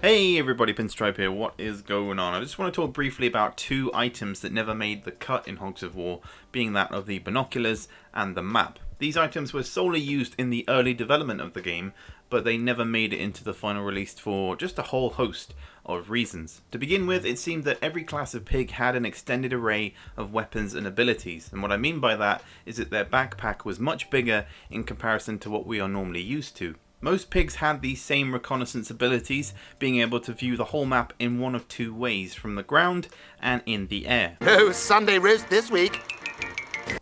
Hey everybody, Pinstripe here, what is going on? I just want to talk briefly about two items that never made the cut in Hogs of War, being that of the binoculars and the map. These items were solely used in the early development of the game, but they never made it into the final release for just a whole host of reasons. To begin with, it seemed that every class of pig had an extended array of weapons and abilities, and what I mean by that is that their backpack was much bigger in comparison to what we are normally used to. Most pigs had these same reconnaissance abilities, being able to view the whole map in one of two ways, from the ground and in the air. No Sunday roast this week.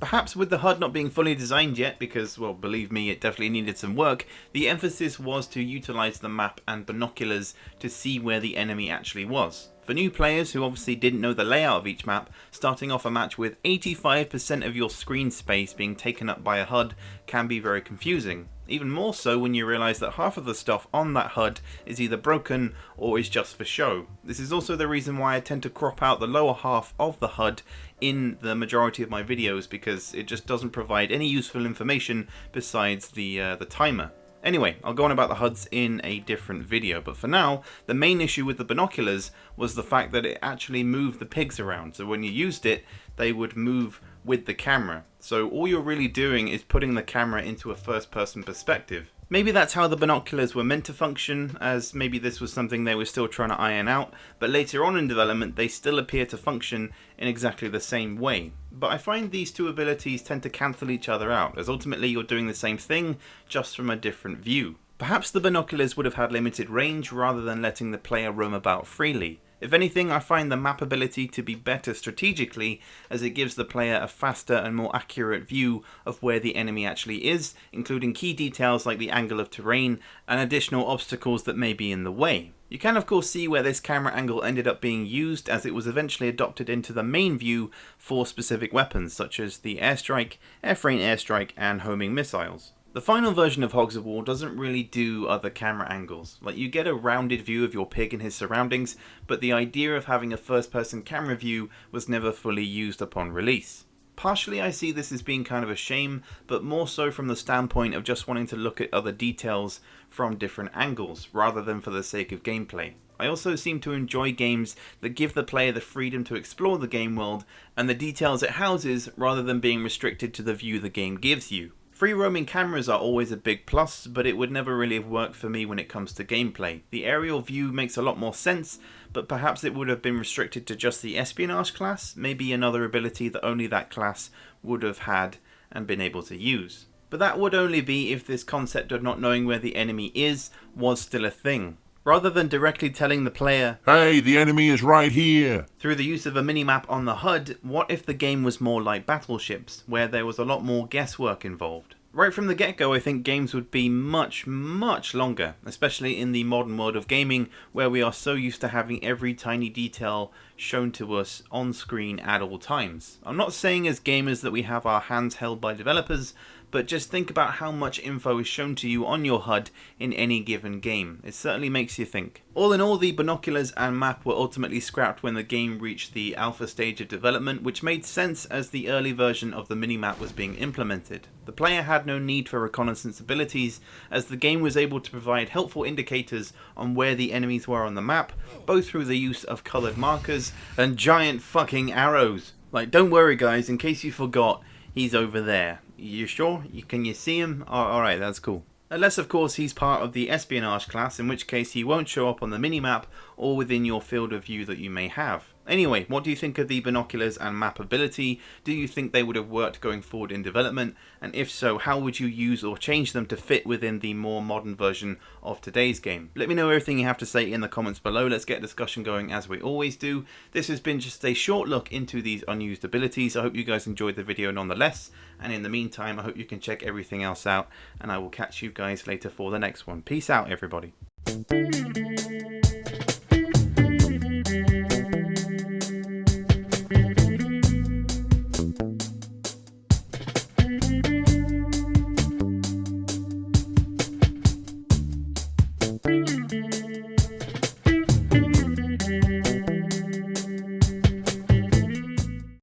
Perhaps with the HUD not being fully designed yet, because, well, believe me, it definitely needed some work, the emphasis was to utilise the map and binoculars to see where the enemy actually was. For new players who obviously didn't know the layout of each map, starting off a match with 85% of your screen space being taken up by a HUD can be very confusing. Even more so when you realise that half of the stuff on that HUD is either broken or is just for show. This is also the reason why I tend to crop out the lower half of the HUD in the majority of my videos, because it just doesn't provide any useful information besides the timer. Anyway, I'll go on about the HUDs in a different video, but for now, the main issue with the binoculars was the fact that it actually moved the pigs around. So when you used it, they would move with the camera. So all you're really doing is putting the camera into a first-person perspective. Maybe that's how the binoculars were meant to function, as maybe this was something they were still trying to iron out, but later on in development they still appear to function in exactly the same way. But I find these two abilities tend to cancel each other out, as ultimately you're doing the same thing, just from a different view. Perhaps the binoculars would have had limited range rather than letting the player roam about freely. If anything, I find the map ability to be better strategically, as it gives the player a faster and more accurate view of where the enemy actually is, including key details like the angle of terrain and additional obstacles that may be in the way. You can of course see where this camera angle ended up being used, as it was eventually adopted into the main view for specific weapons such as the airstrike, airframe airstrike and homing missiles. The final version of Hogs of War doesn't really do other camera angles. Like, you get a rounded view of your pig and his surroundings, but the idea of having a first-person camera view was never fully used upon release. Partially I see this as being kind of a shame, but more so from the standpoint of just wanting to look at other details from different angles, rather than for the sake of gameplay. I also seem to enjoy games that give the player the freedom to explore the game world and the details it houses, rather than being restricted to the view the game gives you. Free roaming cameras are always a big plus, but it would never really have worked for me when it comes to gameplay. The aerial view makes a lot more sense, but perhaps it would have been restricted to just the espionage class, maybe another ability that only that class would have had and been able to use. But that would only be if this concept of not knowing where the enemy is was still a thing. Rather than directly telling the player, "Hey, the enemy is right here," through the use of a minimap on the HUD, what if the game was more like Battleships, where there was a lot more guesswork involved? Right from the get-go, I think games would be much longer, especially in the modern world of gaming, where we are so used to having every tiny detail shown to us on screen at all times. I'm not saying as gamers that we have our hands held by developers, but just think about how much info is shown to you on your HUD in any given game. It certainly makes you think. All in all, the binoculars and map were ultimately scrapped when the game reached the alpha stage of development, which made sense as the early version of the minimap was being implemented. The player had no need for reconnaissance abilities, as the game was able to provide helpful indicators on where the enemies were on the map, both through the use of coloured markers and giant fucking arrows. Like, don't worry guys, in case you forgot, he's over there. You sure? Can you see him? Oh, alright, that's cool. Unless of course he's part of the espionage class, in which case he won't show up on the minimap or within your field of view that you may have. Anyway, what do you think of the binoculars and map ability? Do you think they would have worked going forward in development? And if so, how would you use or change them to fit within the more modern version of today's game? Let me know everything you have to say in the comments below. Let's get a discussion going as we always do. This has been just a short look into these unused abilities. I hope you guys enjoyed the video nonetheless. And in the meantime, I hope you can check everything else out. And I will catch you guys later for the next one. Peace out, everybody.